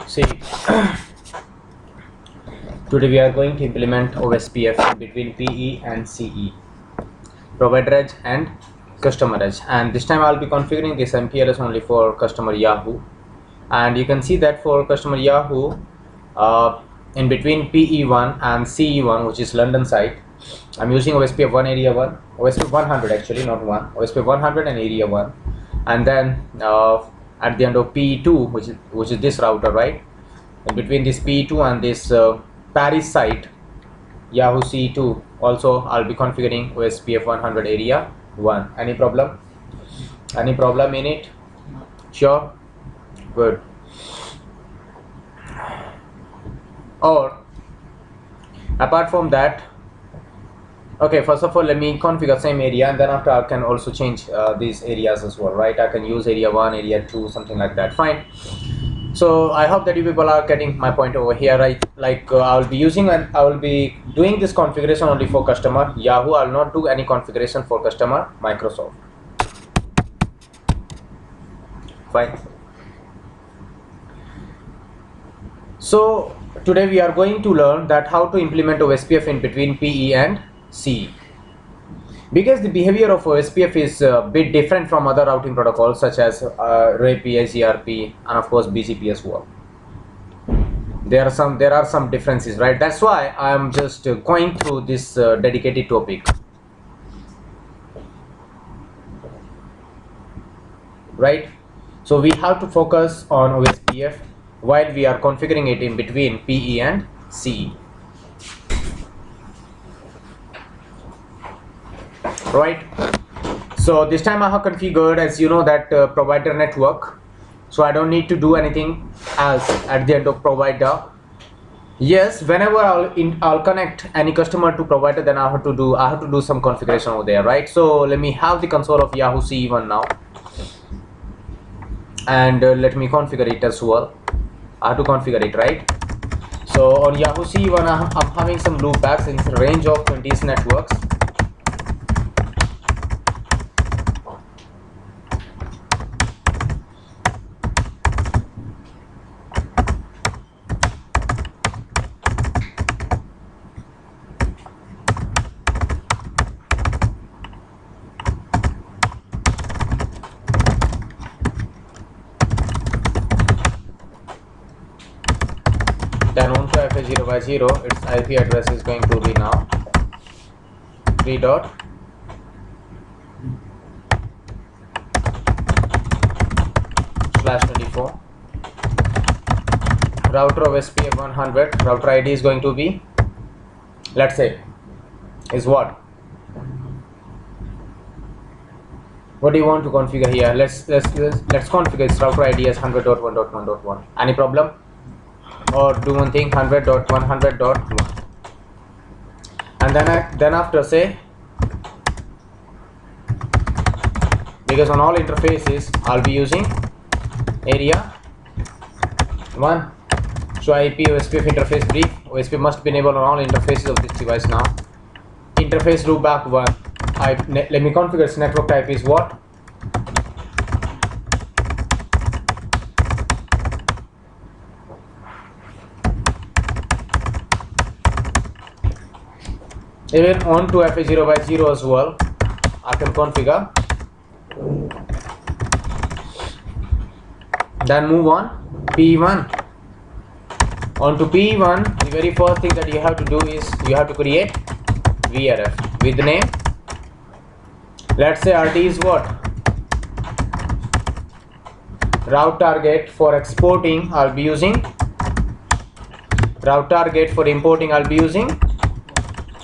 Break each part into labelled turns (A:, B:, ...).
A: See, today we are going to implement OSPF between PE and CE, provider edge and customer edge, and this time I'll be configuring this MPLS only for customer Yahoo. And you can see that for customer Yahoo, in between PE1 and CE1, which is London site, I'm using OSPF 1 area 1, OSPF 100 actually, not 1, OSPF 100 and area 1, and then at the end of PE2, which is this router, right? In between this PE2 and this Paris site, Yahoo CE2, also I'll be configuring OSPF 100 area 1. Any problem? Any problem in it? Sure? Good. Or apart from that, okay, first of all let me configure same area, and then after I can also change these areas as well, right? I can use area 1, area 2, something like that. Fine. So I hope that you people are getting my point over here, right? Like I will be doing this configuration only for customer Yahoo. I will not do any configuration for customer Microsoft. Fine. So today we are going to learn that how to implement OSPF in between PE and CE. Because the behavior of OSPF is a bit different from other routing protocols such as RAP, SGRP, and of course BGP as well. There are some differences, right? That's why I am just going through this dedicated topic, right? So we have to focus on OSPF while we are configuring it in between PE and CE. Right, so this time I have configured, as you know, that provider network, so I don't need to do anything else at the end of provider. Yes, whenever I'll connect any customer to provider, then I have to do some configuration over there, right? So let me have the console of Yahoo CE1 now, and let me configure it as well. I have to configure it, right? So on Yahoo CE1 I'm having some loopbacks in the range of 20 networks. Then on to FA0 by 0, its IP address is going to be now 3./24. Router of SPF 100, router ID is going to be, let's say, is what? What do you want to configure here? Let's configure its router ID as 100.1.1.1. Any problem? Or do one thing, 100.100.1, and then after say, because on all interfaces I'll be using area 1, so IP OSPF interface brief. OSPF must be enabled on all interfaces of this device now. Interface loopback 1. Let me configure its network type is what? Even on to FA0 by 0 as well, I can configure. Then move on, PE1. On to PE1, the very first thing that you have to do is you have to create VRF with the name. Let's say RT is what? Route target. For exporting I'll be using route target. For importing I'll be using.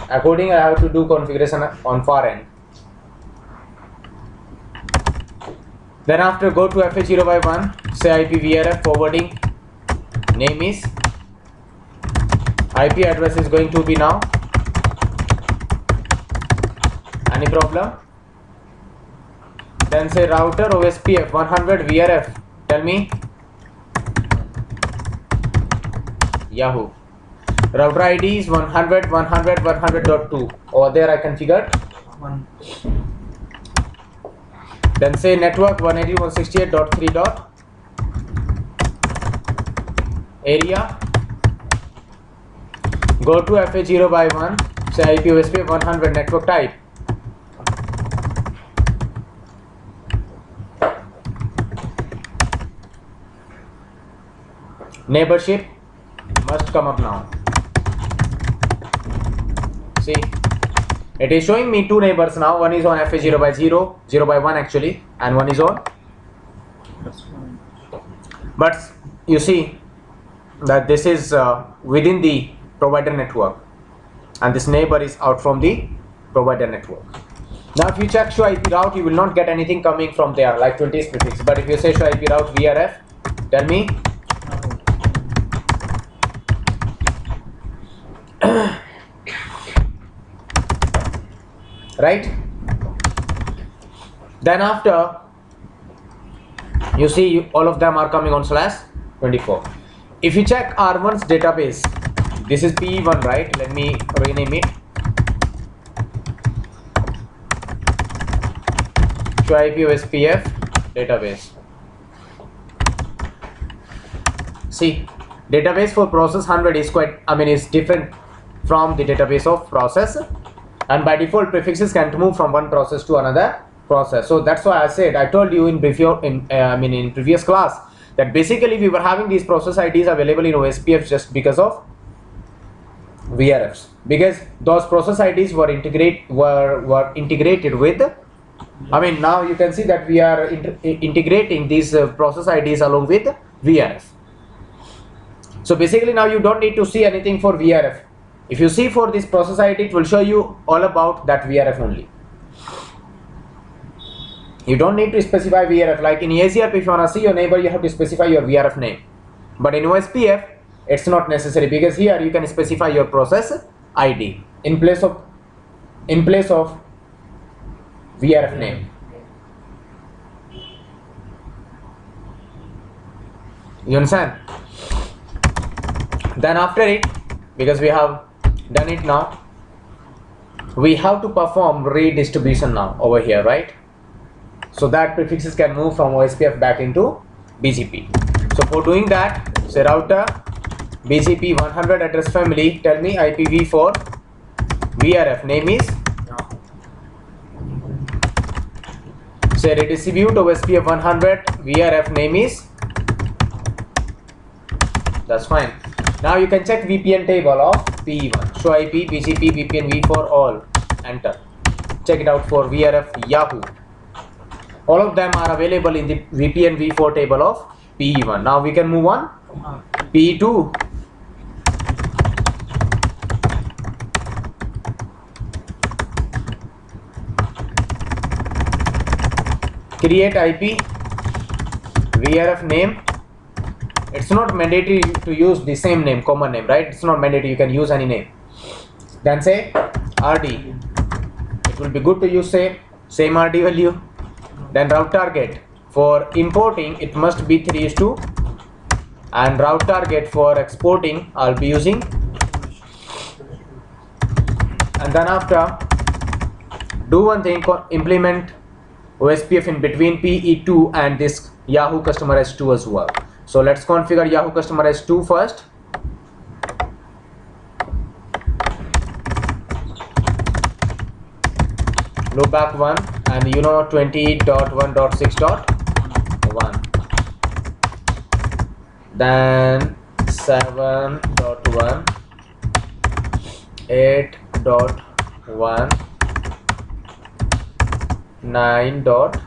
A: Accordingly, I have to do configuration on far end. Then after, go to FA0 by 1, say IP VRF forwarding, name is, IP address is going to be now. Any problem? Then say router OSPF 100 VRF, tell me Yahoo. Router ID is 100.100.100.2. Over there I configured 1. Then say network 180.168.3. area, go to FA0 by 1, say IP/OSPF 100 network type. Neighborship must come up now. See, it is showing me two neighbors now. One is on FA0 by 0, 0 by 1 actually, and one is on. But you see that this is within the provider network, and this neighbor is out from the provider network. Now if you check show IP route, you will not get anything coming from there like 20 is prefix. But if you say show IP route VRF, tell me. Right? Then after, you see all of them are coming on /24. If you check R1's database, this is PE1, right? Let me rename it. Show IP/OSPF database. See, database for process 100 is is different from the database of process, and by default prefixes can't move from one process to another process. So that's why I told you in previous class that basically we were having these process IDs available in OSPF just because of VRFs, because those process IDs were integrated with. Now you can see that we are integrating these process IDs along with VRF. So basically now you don't need to see anything for VRF. If you see for this process ID, it will show you all about that VRF only. You don't need to specify VRF. Like in AZRP, if you want to see your neighbor, you have to specify your VRF name. But in OSPF, it's not necessary, because here you can specify your process ID in place of VRF name. You understand? Then after it, because we have done it now, we have to perform redistribution now over here, right? So that prefixes can move from OSPF back into BGP. So for doing that, say router BGP 100 address family, tell me IPv4 VRF name is. Say redistribute OSPF 100 VRF name is. That's fine. Now you can check VPN table of PE1. Show IP, BGP, VPN, V4, all. Enter. Check it out for VRF Yahoo. All of them are available in the VPN V4 table of PE1. Now we can move on. PE2. Create IP, VRF name. It's not mandatory to use the same name, common name, right? It's not mandatory, you can use any name. Then say RD. It will be good to use same RD value. Then route target. For importing, it must be 3:2. And route target for exporting, I'll be using. And then after, do one thing, implement OSPF in between PE2 and this Yahoo customer S2 as well. So let's configure Yahoo customer S2 first. Loopback 1 and 20.1.6.1. Then 7.1, 8.1, 9.1.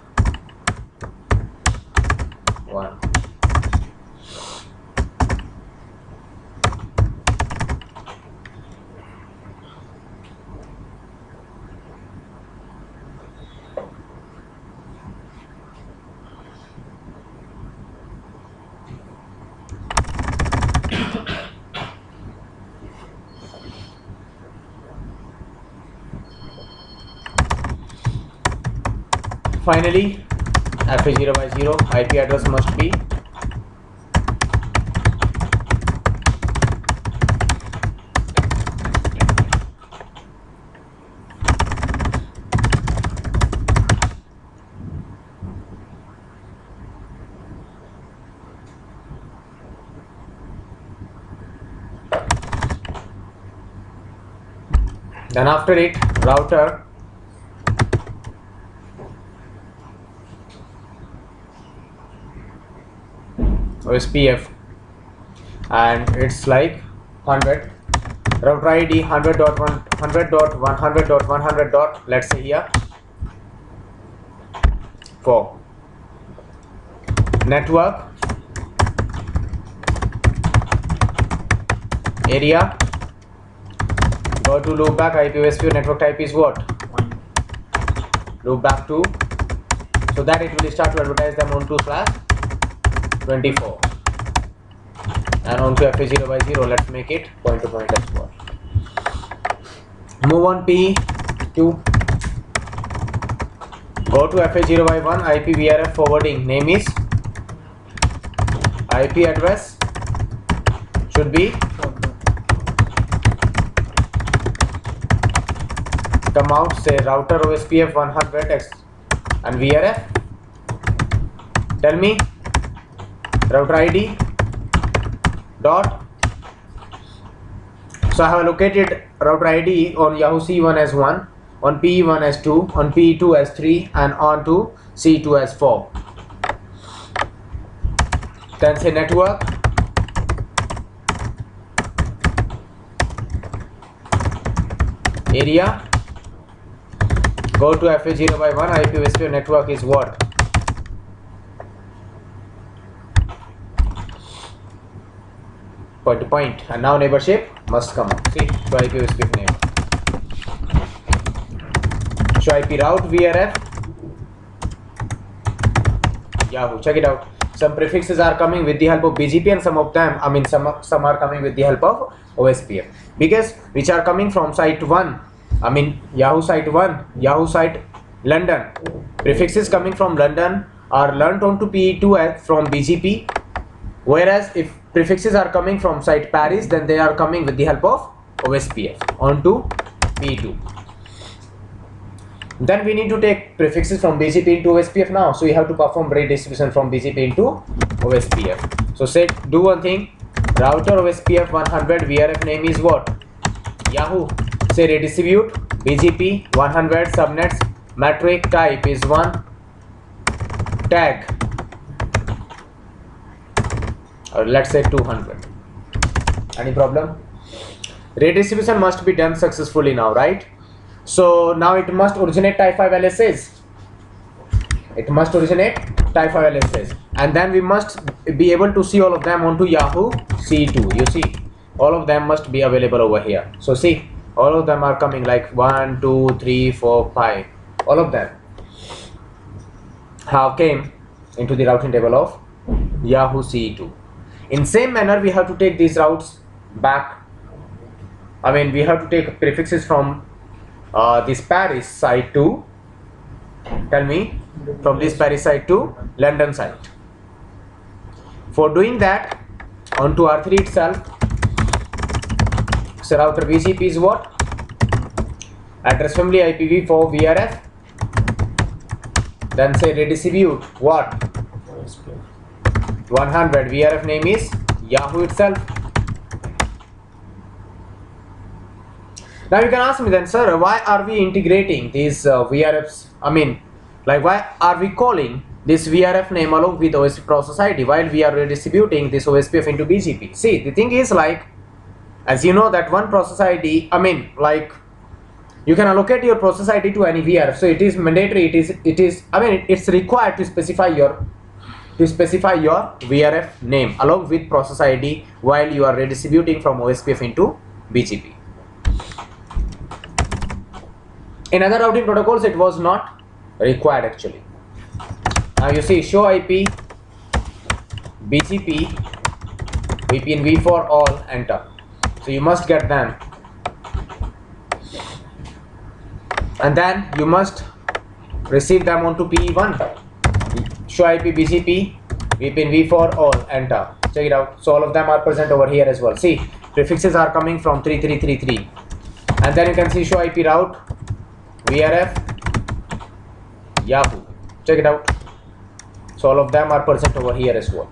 A: Finally, FA0 by 0 IP address must be. Then after it, router OSPF, and it's like 100. Router ID 100.100.100.100. Let's say here 4. Network area, go to loopback IPv4 network type is what? Loopback 2, so that it will start to advertise them on 2/24 and on to FA0/0. Let's make it point to point as well. Move on P2, go to FA0/1 IPVRF forwarding. Name is IP address should be come out, say router OSPF 100x and VRF. Tell me router ID dot. So I have allocated router ID on Yahoo C1 as 1, on PE1 as 2, on PE2 as 3, and on to C2 as 4. Then say network area, go to FA0/1 IPv4 network is what? Point to point, and now neighborship must come up. See, show IPv4 name, show IP route VRF Yahoo. Check it out. Some prefixes are coming with the help of BGP, and some of them, some are coming with the help of OSPF, because which are coming from site 1, Yahoo site 1, Yahoo site London. Prefixes coming from London are learnt onto PE2 from BGP, whereas if prefixes are coming from site Paris, then they are coming with the help of OSPF onto PE2. Then we need to take prefixes from BGP into OSPF now, so we have to perform redistribution from BGP into OSPF. So say, do one thing, router OSPF 100 VRF name is what? Yahoo. Say redistribute BGP 100 subnets, metric type is 1, tag, or let's say 200. Any problem? Redistribution must be done successfully now, right? So now it must originate type 5 LSAs. It must originate type 5 LSAs, and then we must be able to see all of them onto Yahoo C2. You see, all of them must be available over here. So see, all of them are coming like 1, 2, 3, 4, 5. All of them have came into the routing table of Yahoo C2. In same manner, we have to take these routes back. We have to take prefixes from this Paris site to, tell me, from this Paris site to London site. For doing that, onto R3 itself, so router BGP is what? Address family IPv4 VRF. Then say redistribute what? 100 VRF name is Yahoo itself. Now you can ask me then, sir, why are we integrating these VRFs? Why are we calling this VRF name along with OSPF process ID while we are redistributing this OSPF into BGP? See, the thing is, like, as you know that one process ID, you can allocate your process ID to any VRF, so it is mandatory. It's required to specify your VRF name along with process ID while you are redistributing from OSPF into BGP. In other routing protocols, it was not required actually. Now you see, show IP, BGP, VPN-v4 all, enter. So you must get them, and then you must receive them onto PE1. Show IP, BGP, VPN-v4 all, enter. Check it out. So all of them are present over here as well. See, prefixes are coming from 3333, and then you can see show IP route VRF Yahoo. Check it out. So all of them are present over here as well.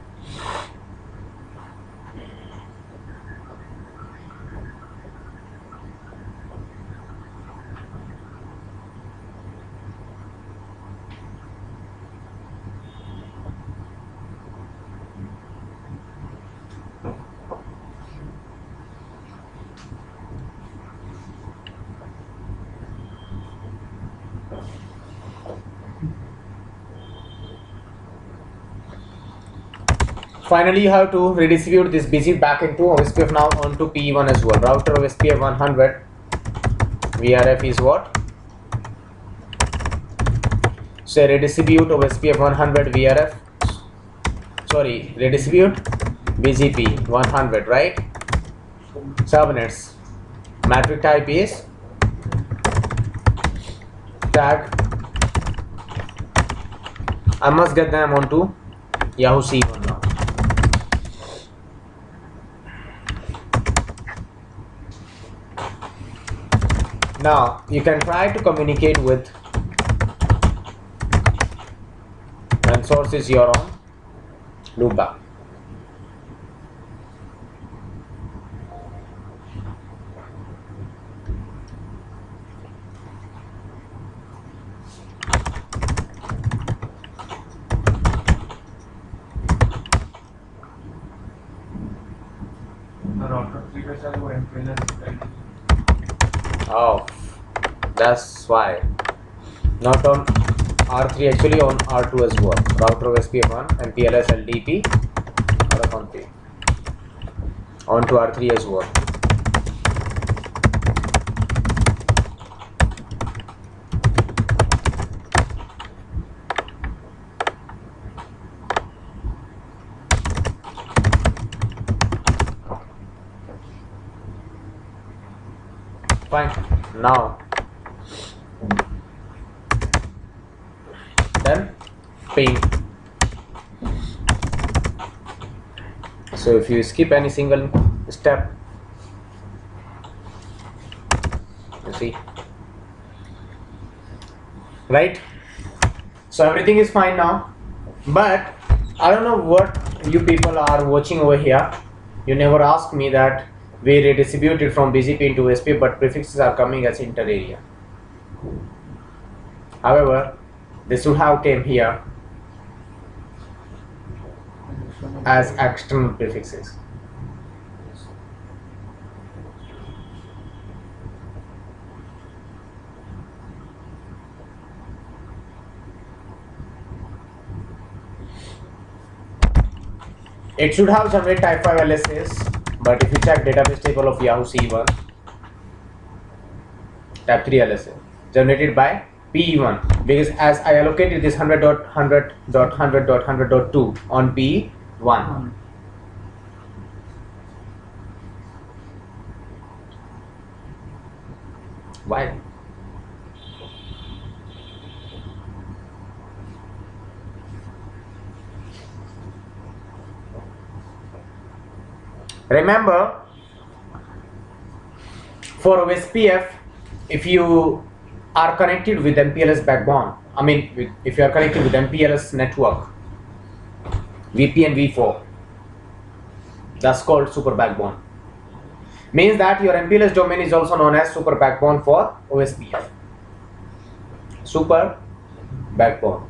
A: Finally, you have to redistribute this BG back into OSPF now onto PE1 as well. Router OSPF 100 VRF is what? So redistribute OSPF 100 VRF. Sorry, redistribute BGP 100, right? Subnets. Matrix type is tag. I must get them onto Yahoo C1 now. Now you can try to communicate with, and source is your own loopback. Oh, that's why. Not on R3, actually on R2 as well. Router OSPF1, MPLS LDP, or a config. On to R3 as well. Fine. Now then ping. So if you skip any single step, you see, right? So everything is fine now, but I don't know what you people are watching over here. You never asked me that we redistributed from BGP into OSPF, but prefixes are coming as inter area. However, they should have came here as external prefixes. It should have generate type 5 LSS, but if you check database table of Yahoo C1, type 3 LSS generated by PE1, because as I allocated this 100.100.100.100.2 on PE1. Why? Remember, for OSPF, if you are connected with MPLS backbone, if you are connected with MPLS network, VPN v4, that's called super backbone. Means that your MPLS domain is also known as super backbone for OSPF. Super backbone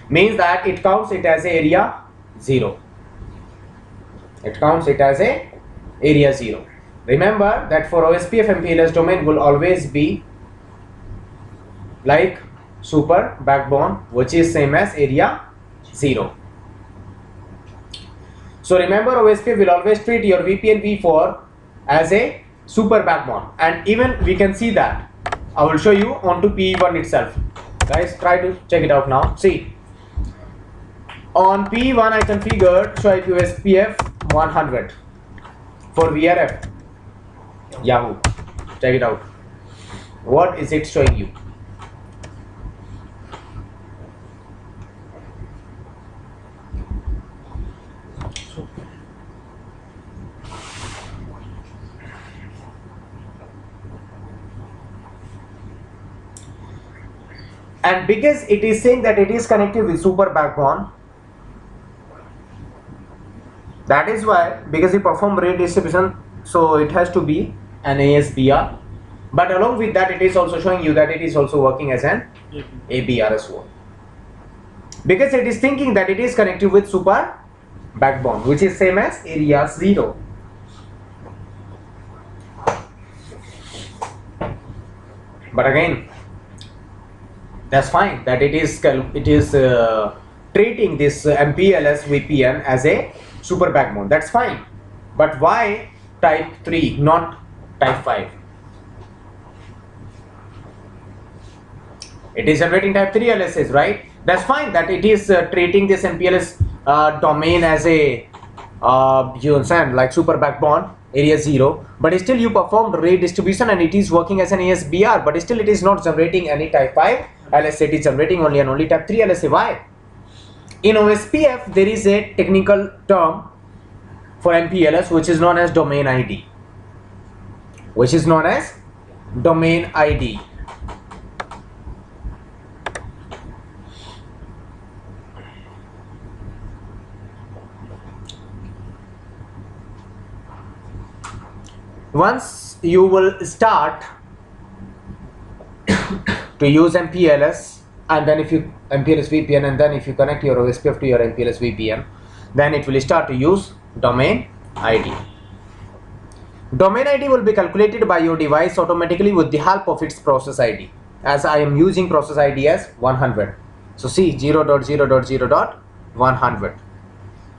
A: means that it counts it as area 0. It counts it as a area 0. Remember that for OSPF, MPLS domain will always be like super backbone, which is same as area 0. So remember, OSPF will always treat your VPN v4 as a super backbone, and even we can see that. I will show you onto PE1 itself. Guys, try to check it out now. See, on PE1 I configured show IP OSPF 100 for VRF Yahoo. Check it out. What is it showing you? And because it is saying that it is connected with super backbone, that is why, because it perform redistribution, so it has to be an ASBR. But along with that, it is also showing you that it is also working as an ABR as well. Because it is thinking that it is connected with super backbone, which is same as area 0. But again, that's fine that it is treating this MPLS VPN as a super backbone. That's fine. But why type 3, not type 5? It is generating type 3 LSAs, right? That's fine that it is treating this MPLS domain as a you understand, like super backbone area 0, but still you performed redistribution and it is working as an ASBR, but still it is not generating any type 5 LSA. It is generating only and only type 3 LSA. Why? In OSPF there is a technical term for MPLS which is known as domain ID, which is known as domain ID. Once you will start to use MPLS, and then if you MPLS VPN, and then if you connect your OSPF to your MPLS VPN, then it will start to use domain ID. Domain ID will be calculated by your device automatically with the help of its process ID. As I am using process ID as 100, so see 0.0.0.100.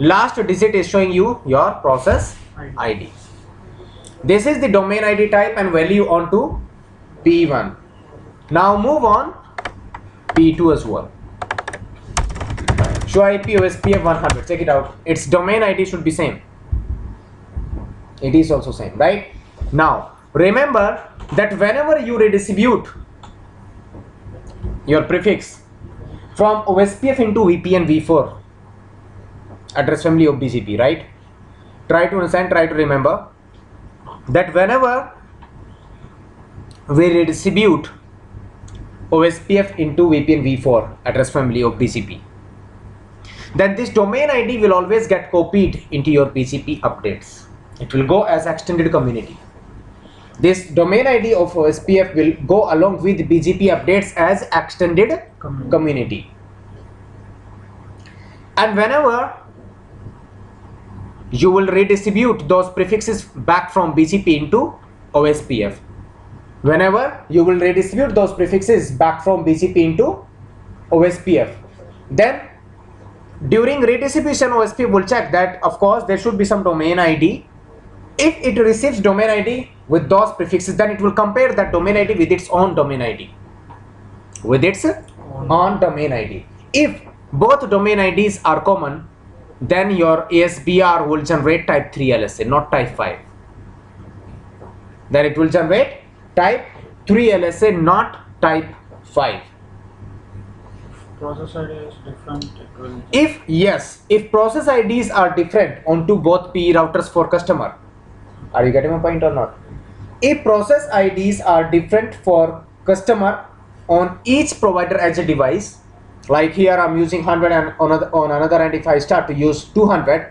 A: Last digit is showing you your process ID. This is the domain ID type and value onto P1. Now move on P2 as well. Show IP OSPF 100. Check it out. Its domain ID should be same. It is also same, right? Now remember that whenever you redistribute your prefix from OSPF into VPN v4 address family of BGP, right? Try to understand, try to remember that whenever we redistribute OSPF into VPN v4 address family of BGP, then this domain ID will always get copied into your BGP updates. It will go as extended community. This domain ID of OSPF will go along with BGP updates as extended community. And whenever you will redistribute those prefixes back from BGP into OSPF, whenever you will redistribute those prefixes back from BGP into OSPF, then during redistribution OSPF will check that of course there should be some domain ID. If it receives domain ID with those prefixes, then it will compare that domain ID with its own domain ID, with its own domain ID. If both domain IDs are common, then your ASBR will generate type 3 LSA, not type 5. Then it will generate type 3 LSA, not type 5.
B: Process ID is different.
A: If yes, if process IDs are different onto both PE routers for customer, are you getting my point or not? If process IDs are different for customer on each provider edge device, like here I'm using 100 and on another end if I start to use 200,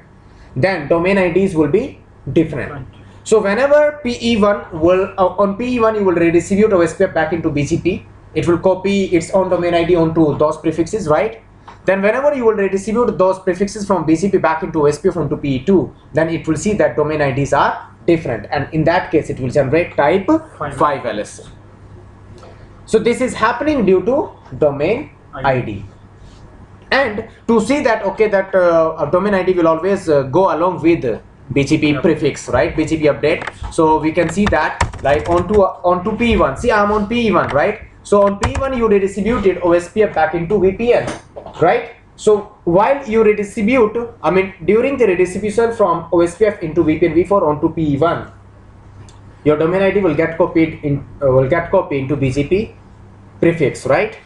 A: then domain IDs will be different.
B: Right.
A: So whenever PE1 will on PE1 you will redistribute OSPF back into BGP, it will copy its own domain ID onto those prefixes, right? Then whenever you will redistribute those prefixes from BGP back into OSPF onto PE2, then it will see that domain IDs are different, and in that case it will generate type 5 LSA. So this is happening due to domain ID. And to see that okay, that a domain ID will always go along with BGP prefix, right? BGP update. So we can see that like onto P1. See, I'm on P1, right? So on P1 you redistributed OSPF back into VPN, right? So while you redistribute, during the redistribution from OSPF into VPN v4 onto P1, your domain ID will get copied into BGP prefix, right?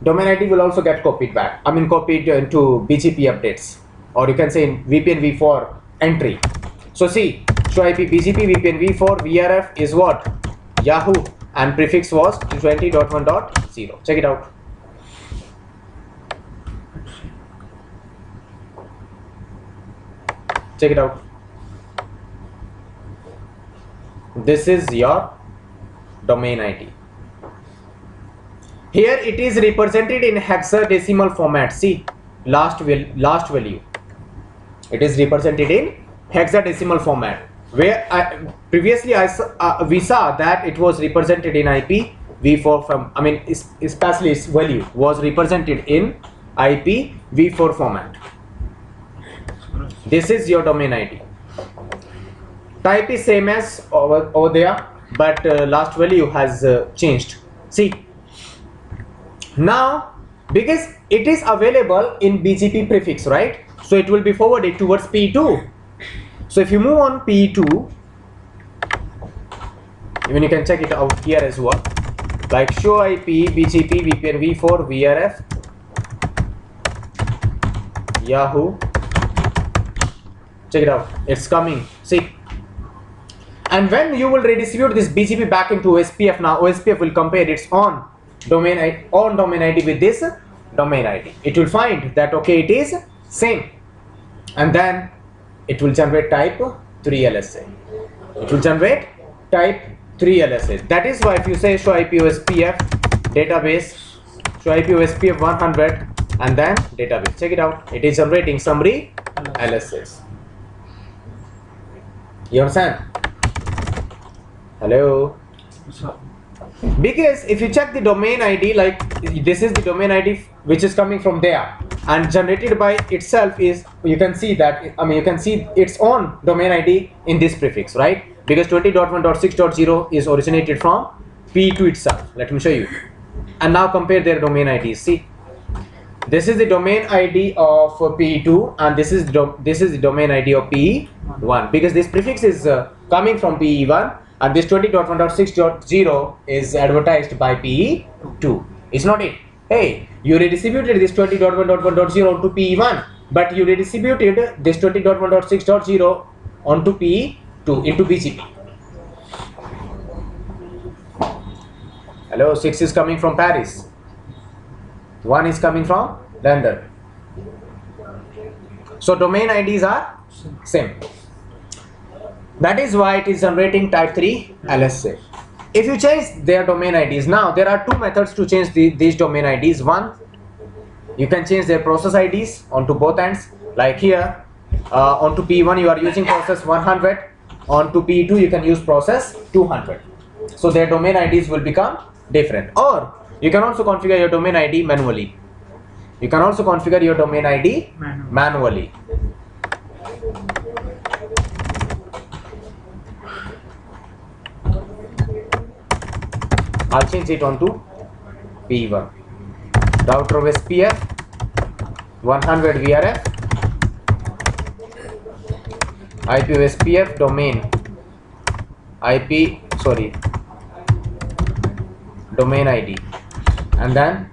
A: Domain ID will also get copied back. Copied into BGP updates, or you can say in VPN v4 entry. So see, show IP BGP VPN v4 VRF is what? Yahoo, and prefix was 220.1.0. Check it out. Check it out. This is your domain ID. Here it is represented in hexadecimal format. See, last value. It is represented in hexadecimal format. Where previously we saw that it was represented in IPv4 from. Especially its value was represented in IPv4 format. This is your domain ID. Type is same as over there, but last value has changed. See, now because it is available in BGP prefix, right? So it will be forwarded towards P2. So if you move on P2, even you can check it out here as well, like show IP, BGP, VPN, V4, VRF, Yahoo. Check it out, it's coming. See, and when you will redistribute this BGP back into OSPF, now OSPF will compare its own domain ID with this domain ID. It will find that okay, it is same, and then it will generate type 3 LSA. It will generate type 3 LSA. That is why if you say show IP OSPF database, show IP OSPF 100 and then database, check it out, it is generating summary LSAs. You understand? Hello? Because if you check the domain ID, like this is the domain ID which is coming from there and generated by itself is, you can see that, you can see its own domain ID in this prefix, right? Because 20.1.6.0 is originated from P2 itself. Let me show you. And now compare their domain IDs. See, this is the domain ID of P2 and this is the domain ID of P1, because this prefix is coming from P1 and this 20.1.6.0 is advertised by P2. It's not it. Hey, you redistributed this 20.1.1.0 onto P1, but you redistributed this 20.1.6.0 onto P2 into BGP. Hello, 6 is coming from Paris. 1 is coming from London. So domain IDs are same. That is why it is generating type 3 LSA. If you change their domain IDs, now there are two methods to change these domain IDs. One, you can change their process IDs onto both ends. Like here, onto P1 you are using process 100, onto P2 you can use process 200. So their domain IDs will become different. Or you can also configure your domain ID manually. You can also configure your domain ID manually. I'll change it onto P1. Router of SPF 100 VRF, IP of SPF domain domain ID, and then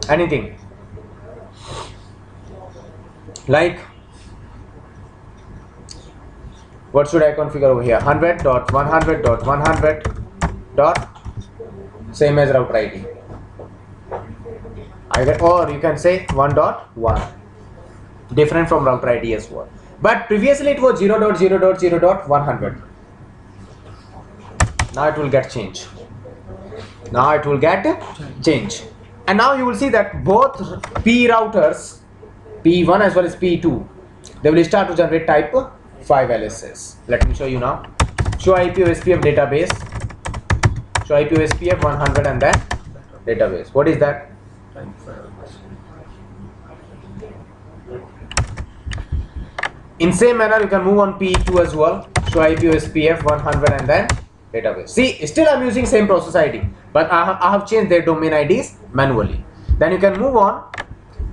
A: anything like, what should I configure over here? 100.100.100 dot same as router ID, or you can say 1.1, different from router ID as well. But previously it was 0.0.0.100. Now it will get changed. Now it will get changed. And now you will see that both P routers, P1 as well as P2, they will start to generate type 5 LSAs. Let me show you now. Show IP of SPF database. Show IP of SPF 100 and then database. What is that? In same manner you can move on P2 as well. Show IP of SPF 100 and then database. See, still I'm using same process ID, but I have changed their domain IDs manually. Then you can move on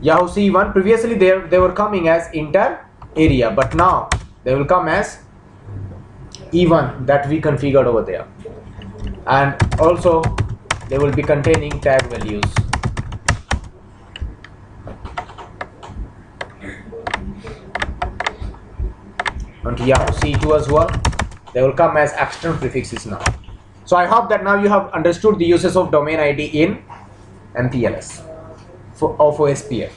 A: Yahoo C1. Previously they were coming as inter area, but now they will come as E1 that we configured over there, and also they will be containing tag values. Onto Yahoo C2 as well, they will come as external prefixes now. So I hope that now you have understood the uses of domain ID in MPLS of OSPF.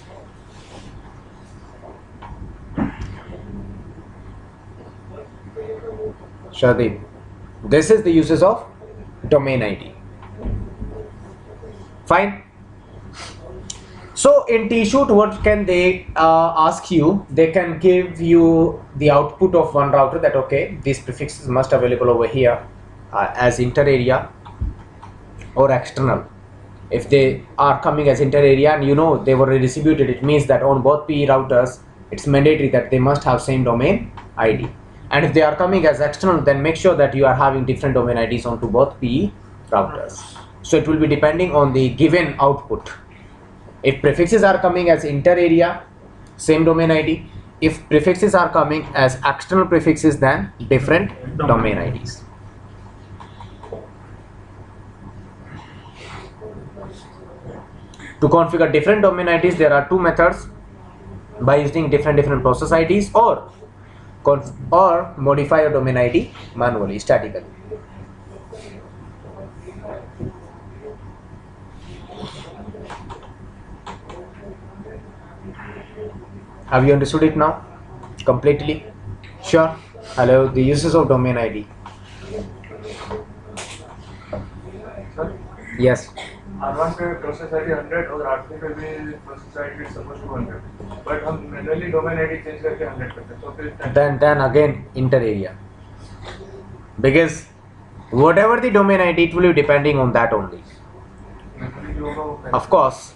A: Shadeep, this is the uses of domain ID. Fine. So in T-shoot, what can they ask you? They can give you the output of one router that okay, these prefixes must available over here as inter area or external. If they are coming as inter area and you know they were redistributed, it means that on both PE routers it's mandatory that they must have same domain ID. And if they are coming as external, then make sure that you are having different domain IDs onto both PE routers. So it will be depending on the given output. If prefixes are coming as inter area, same domain ID. If prefixes are coming as external prefixes, then different domain IDs. To configure different domain IDs, there are two methods: by using different process IDs, or modify your domain ID manually, statically. Have you understood it now completely? Sure. Hello, the uses of domain ID.
B: Sir,
A: Yes.
B: R1 पे process ID 100 और R2 पे भी process ID is supposed to be 100, but हम manually domain ID change करके 100 करते हैं, तो फिर
A: Then again inter area, because whatever the domain ID, it will be depending on that only.
B: manually जो होगा वो
A: Of course.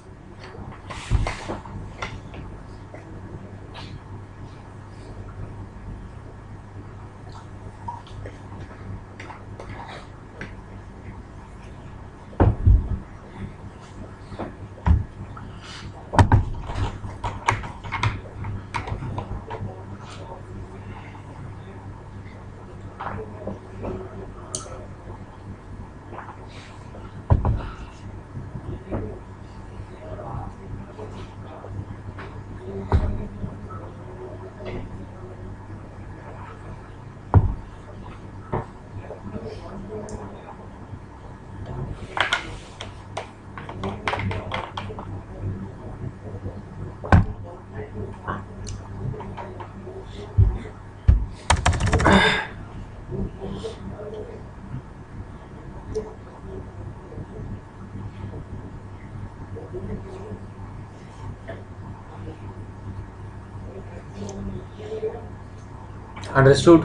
A: Understood?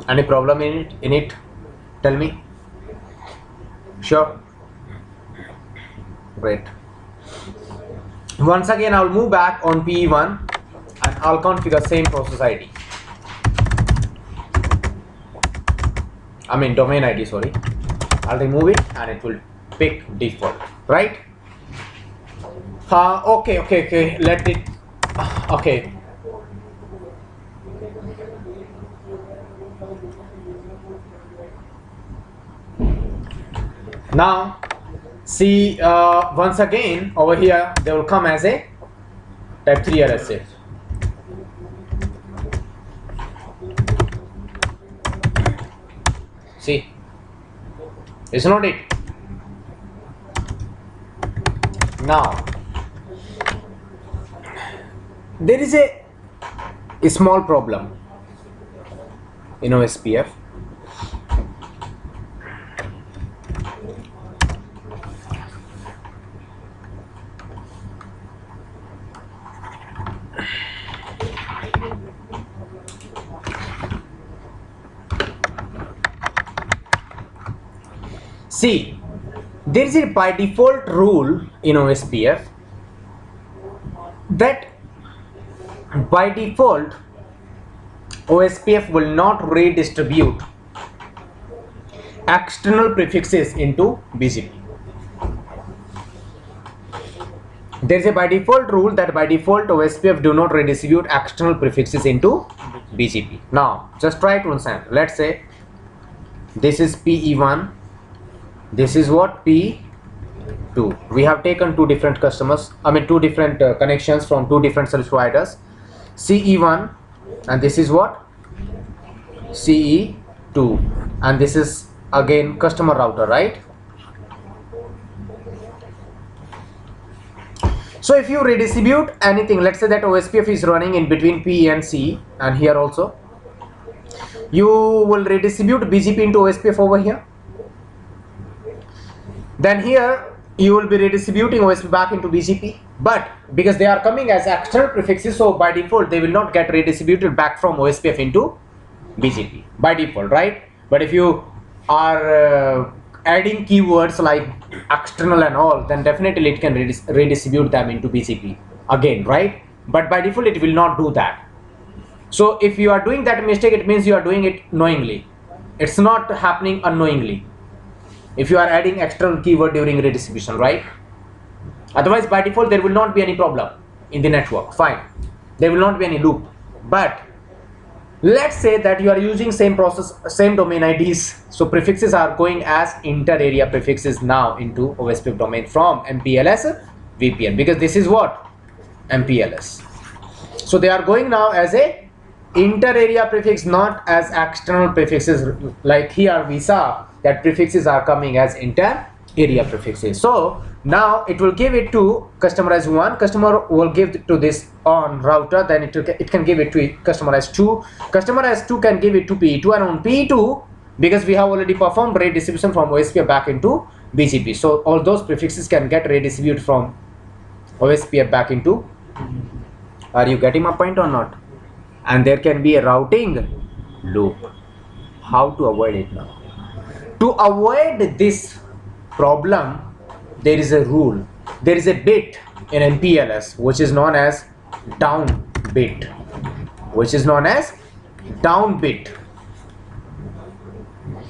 A: Any problem in it? Tell me. Sure. Great. Once again, I'll move back on PE1 and I'll configure same process ID. I mean domain ID, sorry. I'll remove it and it will pick default, right? Okay. Let it. Okay. Now, see, once again over here they will come as a type 3 RSA. See, it's not it. Now, there is a small problem in OSPF. See, there is a by default rule in OSPF that by default OSPF will not redistribute external prefixes into BGP. There is a by default rule that by default OSPF do not redistribute external prefixes into BGP. Now, just try to understand. Let's say this is PE1. This is what P2. We have taken two different customers, two different connections from two different service providers, CE1, and this is what CE2, and this is again customer router, right? So if you redistribute anything, let's say that OSPF is running in between PE and CE, and here also you will redistribute BGP into OSPF over here. Then here you will be redistributing OSPF back into BGP, but because they are coming as external prefixes, so by default they will not get redistributed back from OSPF into BGP by default, right? But if you are adding keywords like external and all, then definitely it can redistribute them into BGP again, right? but by default it will not do that. So if you are doing that mistake, it means you are doing it knowingly. It's not happening unknowingly if you are adding external keyword during redistribution, right? Otherwise by default there will not be any problem in the network, fine, there will not be any loop. But let's say that you are using same process, same domain IDs, so prefixes are going as inter-area prefixes now into OSPF domain from MPLS VPN, because this is what MPLS. So they are going now as a inter-area prefix, not as external prefixes. Like here we saw that prefixes are coming as inter-area prefixes. So now it will give it to customer as 1, customer will give it to this on router, then it can give it to customer as 2, customer as 2 can give it to PE2, and on PE2, because we have already performed redistribution from OSPF back into BGP, so all those prefixes can get redistributed from OSPF back into. Are you getting my point or not? And there can be a routing loop. How to avoid it now? To avoid this problem, there is a rule. There is a bit in MPLS which is known as down bit. Which is known as down bit.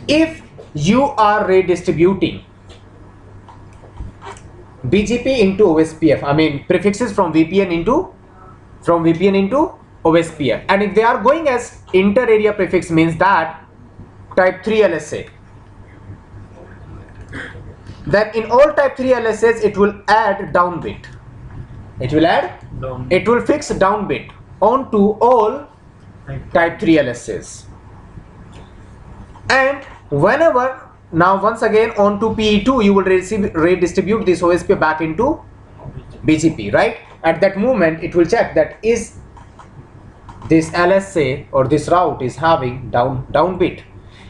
A: If you are redistributing BGP into OSPF, I mean prefixes from VPN into OSPF, and if they are going as inter-area prefix, means that type 3 LSA, then in all type 3 LSAs it will add down bit. It will fix down bit onto all type 3 LSAs. And whenever, now once again onto PE2 you will redistribute this OSPF back into BGP, right? At that moment it will check that is this LSA or this route is having down bit.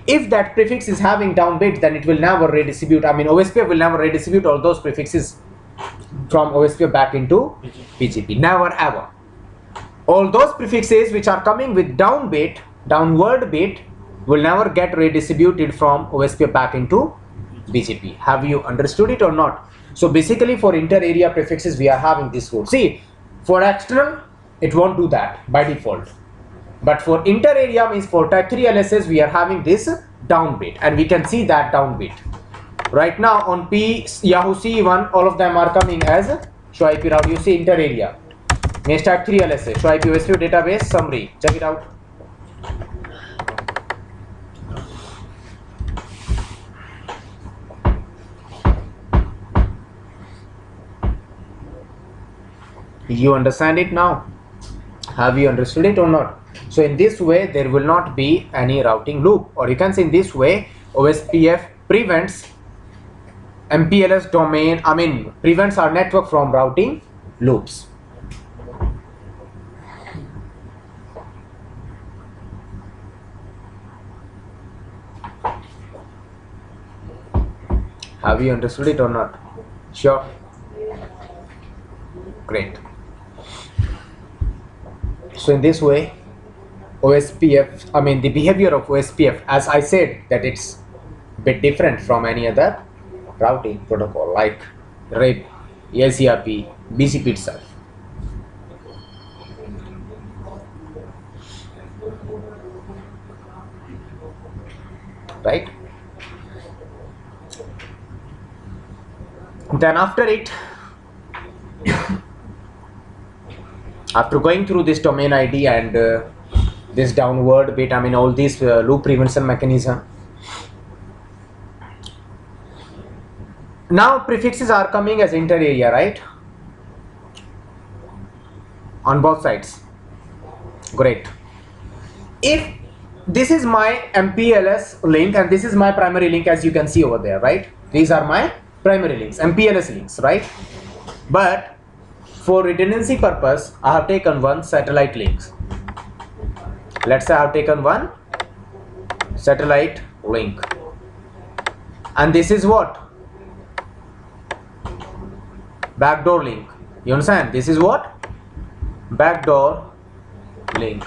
A: If that prefix is having down bit, then it will never redistribute, I mean OSPF will never redistribute all those prefixes from OSPF back into BGP, never ever. All those prefixes which are coming with downward bit will never get redistributed from OSPF back into BGP. Have you understood it or not? So basically for inter-area prefixes we are having this rule. See, for external it won't do that by default, but for inter-area, means for type 3 LSAs, we are having this down bit, and we can see that down bit right now on Yahoo CE1. All of them are coming as show IP route. You see inter-area means type 3 LSA, show IP OSPF database summary, check it out. You understand it now? Have you understood it or not? So in this way there will not be any routing loop, or you can say in this way OSPF prevents MPLS domain, I mean prevents our network from routing loops. Have you understood it or not? Sure. Great. So in this way OSPF, I mean the behavior of OSPF, as I said, that it's a bit different from any other routing protocol like RIP, ACRP, BGP itself. Right? Then after it, after going through this domain ID and this downward bit, I mean all these loop prevention mechanism, now prefixes are coming as inter-area, right? On both sides. Great. If this is my MPLS link and this is my primary link, as you can see over there, right? These are my primary links, MPLS links, right? But for redundancy purpose, I have taken one satellite link. Let's say I have taken one satellite link, and this is what? Backdoor link. You understand? This is what? Backdoor link.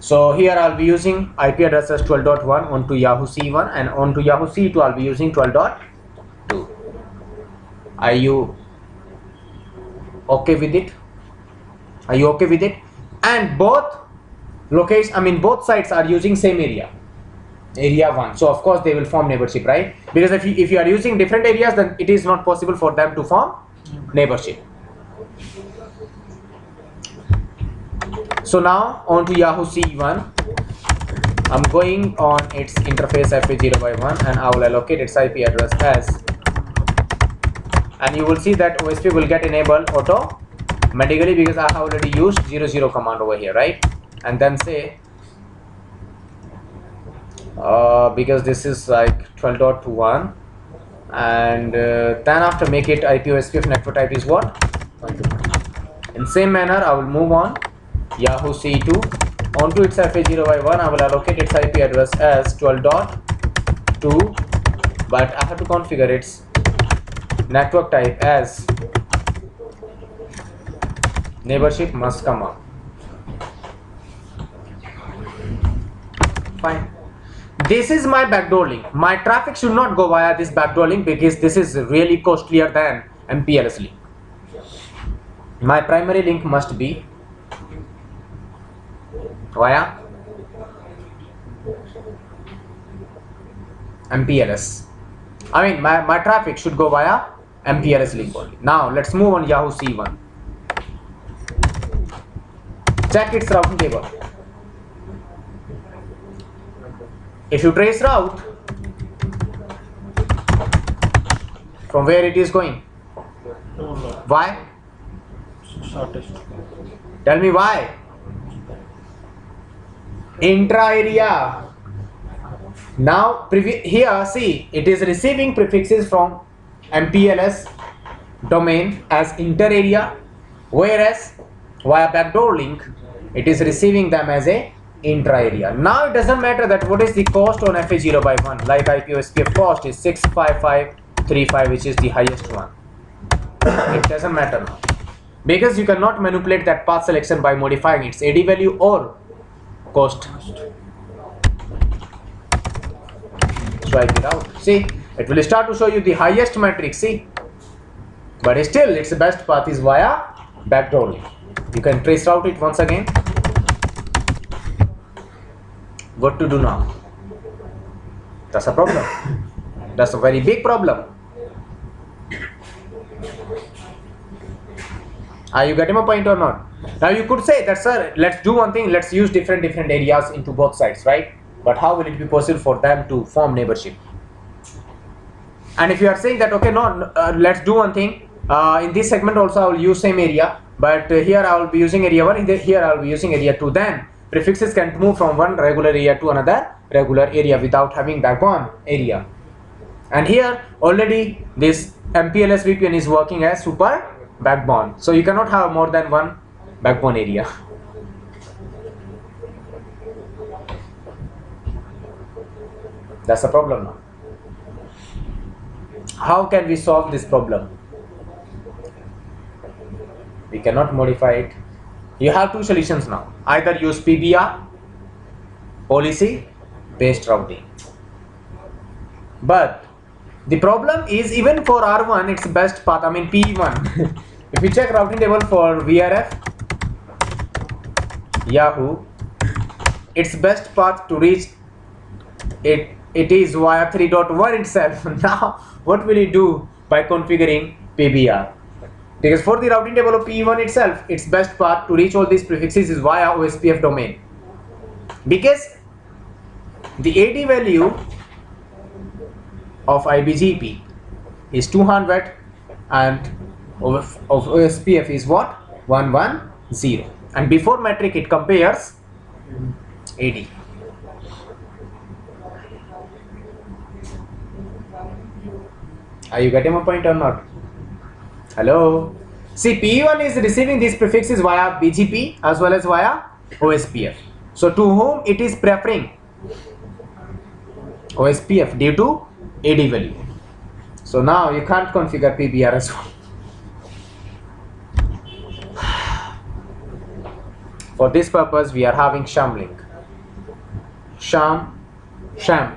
A: So here I'll be using IP address as 12.1 onto Yahoo C1, and onto Yahoo C2 I'll be using 12.2. Are you okay with it? Are you okay with it? And both both sites are using same area 1. So of course they will form neighborship, right? Because if you are using different areas, then it is not possible for them to form neighborship. So now on to Yahoo C1, I'm going on its interface FA0x1, and I will allocate its IP address as, and you will see that OSP will get enabled automatically because I have already used 00 command over here, right? And then say because this is like 12.1, and then after make it IP OSPF network type is what? In same manner I will move on Yahoo C2 onto its FA0x1. I will allocate its IP address as 12.2, but I have to configure its network type as neighborship must come up. Fine. This is my backdoor link. My traffic should not go via this backdoor link because this is really costlier than MPLS link. My primary link must be via MPLS. I mean my traffic should go via MPLS link only. Now let's move on Yahoo C1. Check its routing table. If you trace route, from where it is going? Why?
C: Shortest.
A: Tell me why. Intra area. Now here see, it is receiving prefixes from MPLS domain as inter area, whereas via backdoor link it is receiving them as a intra area. Now it doesn't matter that what is the cost on FA0x1, like IP OSPF cost is 65535, which is the highest one. It doesn't matter now, because you cannot manipulate that path selection by modifying its AD value or cost. Swipe it out. See, it will start to show you the highest matrix. See, but still its best path is via backdoor link. You can trace route it once again. What to do now? That's a problem. That's a very big problem. Are you getting my point or not? Now you could say that, sir, let's do one thing, let's use different areas into both sides, right? But how will it be possible for them to form neighborship? And if you are saying that, okay, no, let's do one thing, in this segment also I will use same area, but here I will be using area 1, here I will be using area 2, then prefixes can move from one regular area to another regular area without having backbone area. And here already this MPLS VPN is working as super backbone, so you cannot have more than one backbone area. That's a problem now. How can we solve this problem? We cannot modify it. You have two solutions now. Either use PBR, policy based routing. But the problem is, even for R1 its best path, I mean P1 if you check routing table for VRF Yahoo, its best path to reach it is via 3.1 itself. Now what will you do by configuring PBR? Because for the routing table of P1 itself, its best path to reach all these prefixes is via OSPF domain, because the AD value of IBGP is 200 and of OSPF is what? 110, and before metric it compares AD. Are you getting my point or not? Hello? See, P1 is receiving these prefixes via BGP as well as via OSPF. So to whom it is preferring? OSPF due to AD value. So now you can't configure PBR as well. For this purpose we are having sham link. sham, SHAM,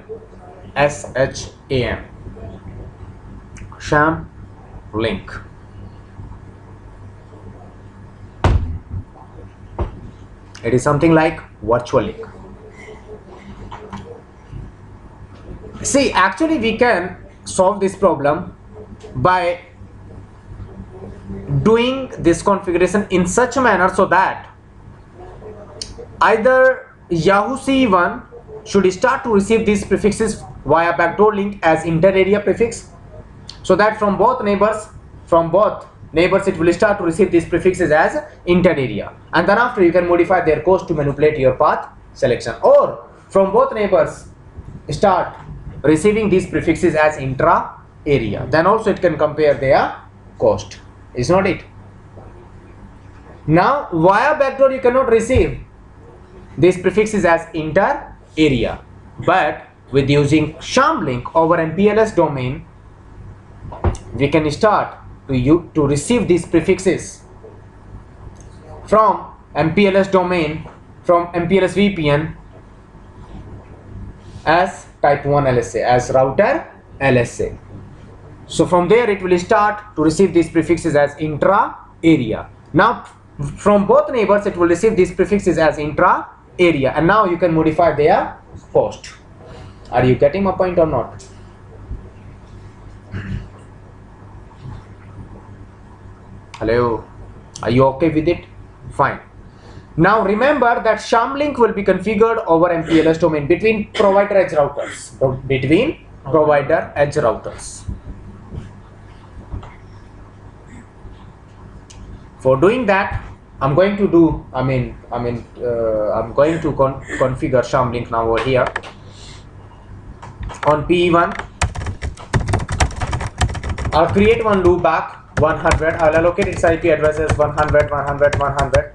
A: sham link. It is something like virtual link. See, actually we can solve this problem by doing this configuration in such a manner so that either Yahoo CE1 should start to receive these prefixes via backdoor link as inter-area prefix, so that from both neighbors it will start to receive these prefixes as inter-area, and then after you can modify their cost to manipulate your path selection, or from both neighbors start receiving these prefixes as intra-area, then also it can compare their cost. Is not it? Now via backdoor you cannot receive these prefixes as inter-area, but with using sham link over MPLS domain we can start to receive these prefixes from MPLS domain, from MPLS VPN as type 1 LSA, as router LSA. So from there it will start to receive these prefixes as intra-area. Now from both neighbors it will receive these prefixes as intra-area, and now you can modify their post. Are you getting my point or not? Hello, are you okay with it? Fine. Now remember that sham link will be configured over MPLS domain between provider edge routers. For doing that, I'm going to configure sham link now over here on PE1. I'll create one loop back 100. I'll allocate its IP address as 100 100 100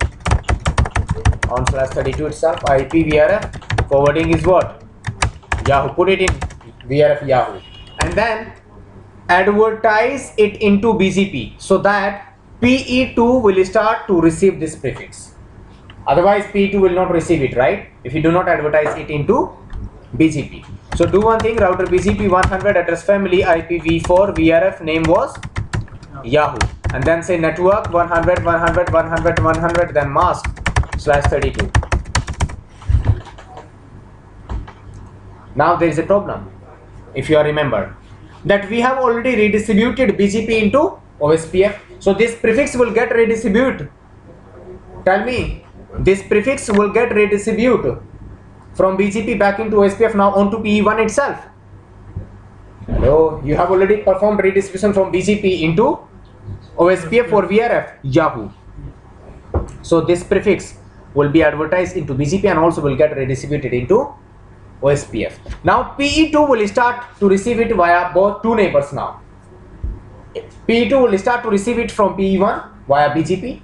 A: on /32 itself. IP VRF forwarding is what? Yahoo. Put it in VRF Yahoo, and then advertise it into BGP so that PE2 will start to receive this prefix. Otherwise PE2 will not receive it, right? If you do not advertise it into BGP. So do one thing, router BGP 100 address family IPv4 VRF name was Yahoo, and then say network 100 100 100 100, then mask /32. Now there is a problem. If you remember that we have already redistributed BGP into OSPF, so this prefix will get redistributed. Tell me, this prefix will get redistributed from BGP back into OSPF now onto PE1 itself. Hello, you have already performed redistribution from BGP into OSPF for VRF Yahoo. So this prefix will be advertised into BGP and also will get redistributed into OSPF. Now PE2 will start to receive it via both two neighbors now. PE2 will start to receive it from PE1 via BGP,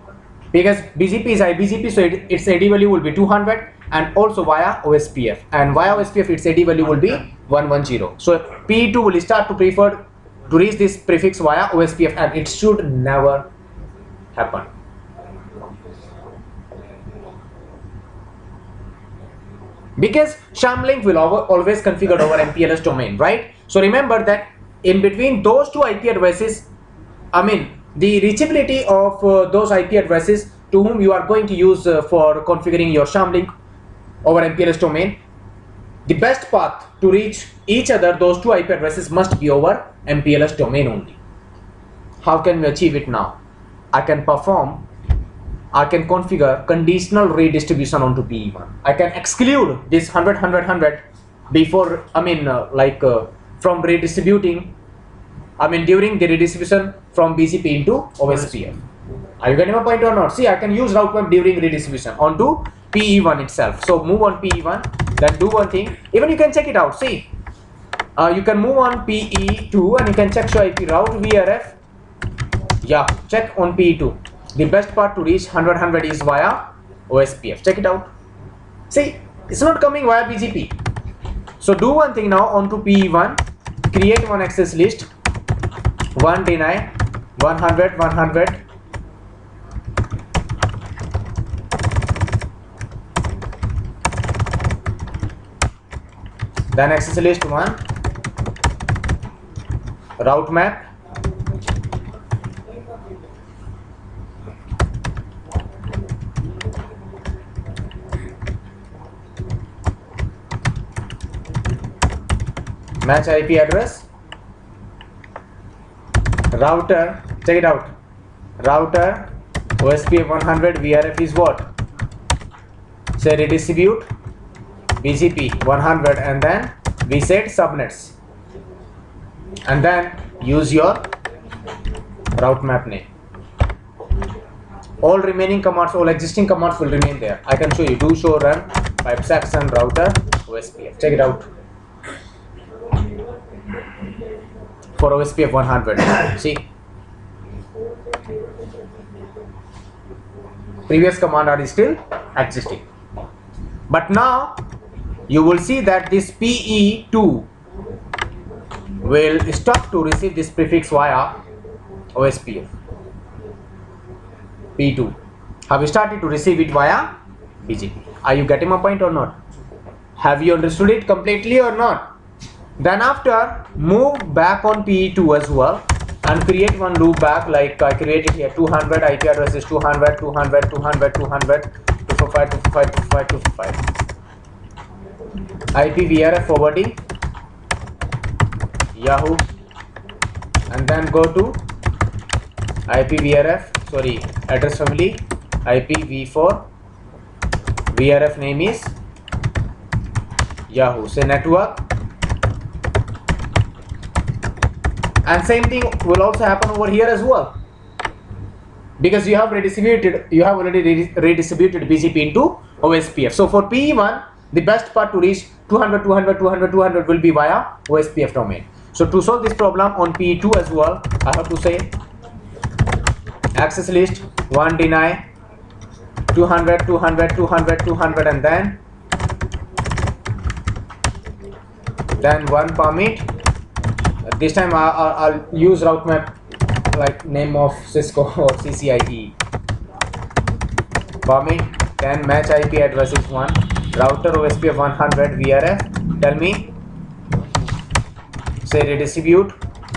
A: because BGP is IBGP, so its AD value will be 200, and also via OSPF, and via OSPF its AD value will be 110. So PE2 will start to prefer to reach this prefix via OSPF, and it should never happen. Because sham link will always configured over MPLS domain, right? So remember that in between those two IP addresses, the reachability of those IP addresses to whom you are going to use for configuring your sham link over MPLS domain, the best path to reach each other, those two IP addresses, must be over MPLS domain only. How can we achieve it now? I can configure conditional redistribution onto PE1. I can exclude this 100 100 100 before, from redistributing, during the redistribution from BGP into OSPF. Are you getting my point or not? See, I can use route map during redistribution onto PE1 itself. So move on PE1, then do one thing. Even you can check it out. See, you can move on PE2 and you can check show IP route VRF. Yeah, check on PE2. The best part to reach 100 100 is via OSPF. Check it out. See, it's not coming via BGP. So do one thing now onto PE1. Create one access list. 1 deny 100 100. then access list 1, route map, match IP address, router, check it out, router OSPF 100 VRF is what? Say redistribute BGP 100 and then we set subnets and then use your route map name. All remaining commands, all existing commands will remain there. I can show you. Do show run pipesacks and router OSPF. Check it out. For OSPF 100. See, previous command are still existing, but now you will see that this PE2 will stop to receive this prefix via OSPF. P2 have started to receive it via BGP. Are you getting my point or not? Have you understood it completely or not? Then after, move back on PE2 as well and create one loop back, like I created here 200, IP address is 200, 200, 200, 200, 255, 255, 255, 255. IP VRF forwarding, Yahoo, and then go to IP VRF, sorry, address family, IPv4, VRF name is Yahoo, say network. And same thing will also happen over here as well, because you have already redistributed BGP into OSPF. So for PE1, the best part to reach 200, 200, 200, 200 will be via OSPF domain. So to solve this problem on PE2 as well, I have to say access list 1 deny 200, 200, 200, 200, and then 1 permit. This time I'll use route map like name of Cisco or CCIE. Permit, then match IP address is 1, router OSPF 100 VRF, tell me, say redistribute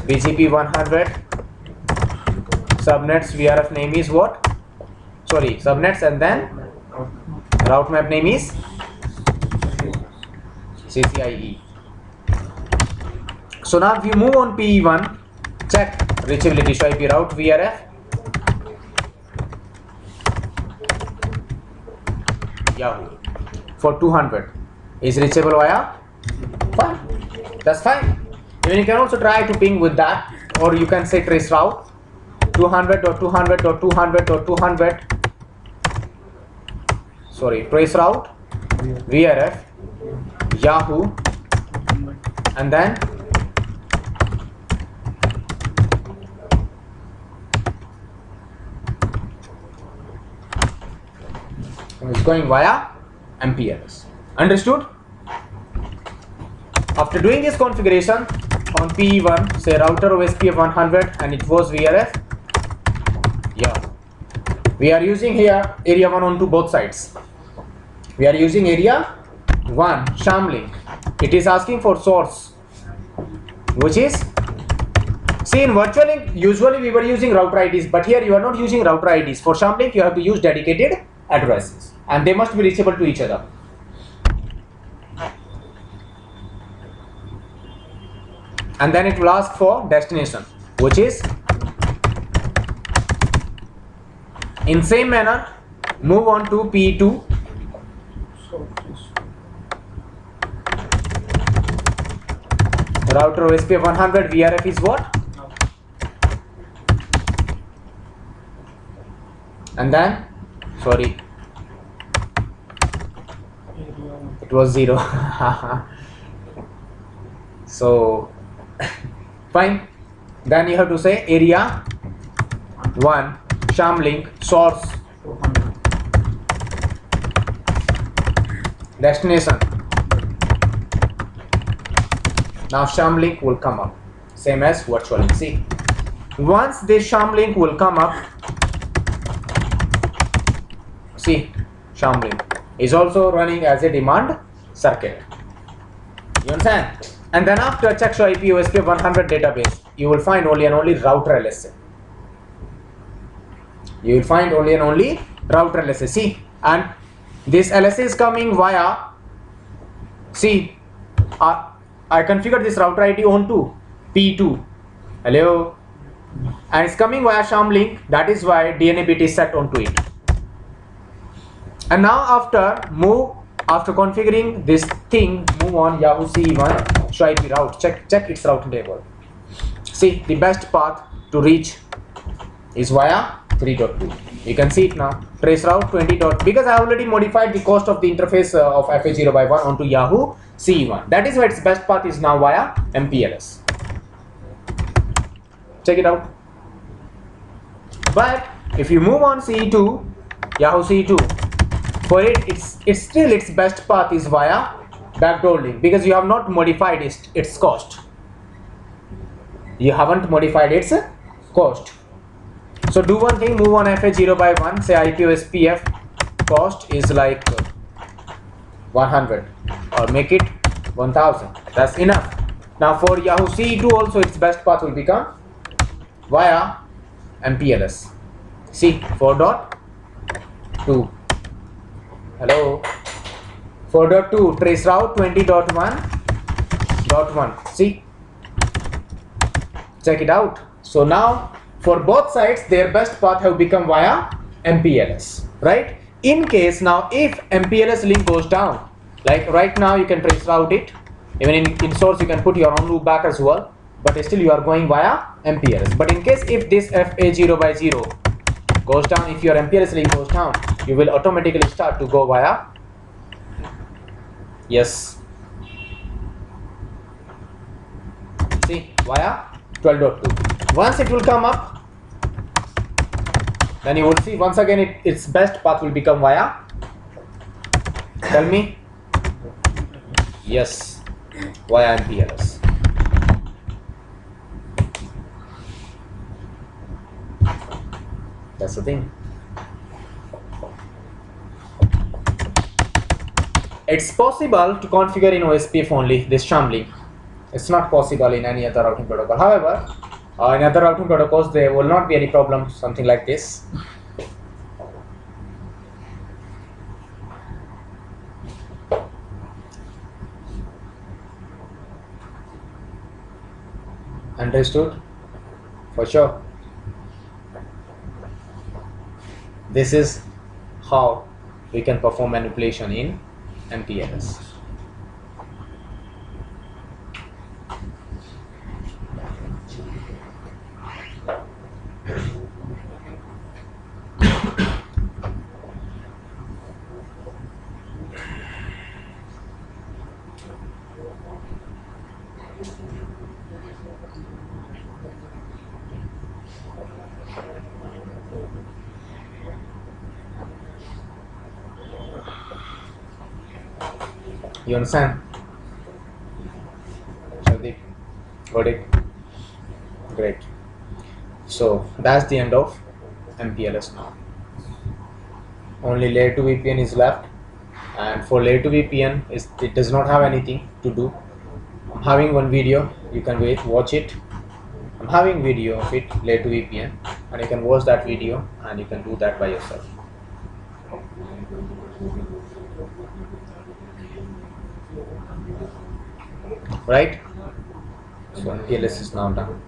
A: BGP 100, subnets VRF name is what? Sorry, subnets, and then route map name is CCIE. So now if you move on PE1, check reachability, show IP route VRF, Yahoo, for 200 is reachable via, fine, that's fine. Even you can also try to ping with that, or you can say trace route 200 or 200 or 200 or 200, sorry, trace route VRF Yahoo, and then it's going via MPLS. Understood? After doing this configuration on PE1, say router OSPF 100 and it was VRF, yeah, we are using here area 1 on to both sides. We are using area 1 sham link. It is asking for source, which is, see, in virtual link usually we were using router IDs, but here you are not using router IDs. For sham link you have to use dedicated addresses and they must be reachable to each other. And then it will ask for destination, which is, in same manner, move on to P2. Router OSPF 100 VRF is what? And then, sorry, it was 0. So fine, then you have to say area 1 sham link source destination. Now sham link will come up, same as virtual link. See, once this sham link will come up, see, sham link is also running as a demand circuit. You understand? And then after check show IP OSPF 100 database, you will find only and only router LSA. You will find only and only router LSA. See, and this LSA is coming via. See, I configured this router ID onto P2. Hello, and it's coming via sham link. That is why DNA bit is set onto it. And now after configuring this thing, move on Yahoo CE1 show IP route. Check its routing table. See, the best path to reach is via 3.2. You can see it now. Trace route 20. Because I already modified the cost of the interface of FA0/1 onto Yahoo CE1. That is why its best path is now via MPLS. Check it out. But if you move on CE2, Yahoo CE2, for it's still its best path is via backdoor link, because you have not modified its cost. You haven't modified its cost. So do one thing, move on FA0/1, say IPOSPF cost is like 100 or make it 1000. That's enough. Now for Yahoo CE2 also its best path will become via MPLS. See, 4.2. Hello, 4.2 trace route 20.1.1. See, check it out. So now for both sides their best path have become via MPLS, right? In case now if MPLS link goes down, like right now you can trace route it, even in source you can put your own loop back as well, but still you are going via MPLS. But in case if this FA0/0 goes down, if your MPLS link goes down, you will automatically start to go via, yes, see, via 12.2. Once it will come up, then you will see once again its best path will become via, tell me, yes, via MPLS. That's the thing. It's possible to configure in OSPF only this sham link. It's not possible in any other routing protocol. However, in other routing protocols there will not be any problem, something like this. Understood? For sure. This is how we can perform manipulation in MPLS. You understand? Shardeep, got it? Great. So that's the end of MPLS now. Only layer 2 VPN is left, and for layer 2 VPN it does not have anything to do. I'm having one video, you can watch it. I'm having video of it, layer 2 VPN, and you can watch that video and you can do that by yourself. Right? So MPLS is now done.